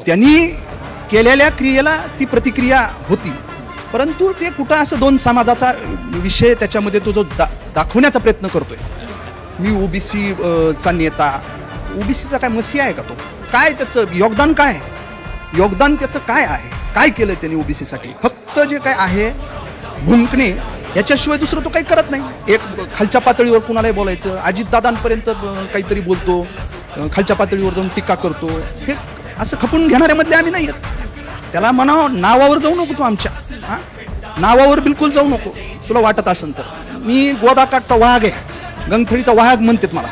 त्यांनी केलेल्या क्रियेला ती प्रतिक्रिया होती, परंतु ते कुठं असं दोन समाजाचा विषय त्याच्यामध्ये तो जो दाखवण्याचा प्रयत्न करतोय. मी ओबीसी चा नेता, ओबीसीचा काय मसीहा आहे का तो? काय त्याचं योगदान, काय योगदान त्याचं काय आहे? काय केलं त्यांनी ओबीसीसाठी? फक्त जे काय आहे भुंकणे, याच्याशिवाय दुसरं तो काही करत नाही. एक खालच्या पातळीवर कुणालाही बोलायचं, अजितदादांपर्यंत काहीतरी बोलतो, खालच्या पातळीवर जाऊन टीका करतो. हे असं खपून घेणाऱ्यामधले आम्ही नाही आहेत. त्याला म्हणावं नावावर जाऊ नको तू, आमच्या नावावर बिलकुल जाऊ नको. तुला वाटत असेल तर मी गोदाकाठचा वाघ आहे, गंगथळीचा वाघ म्हणतात मला.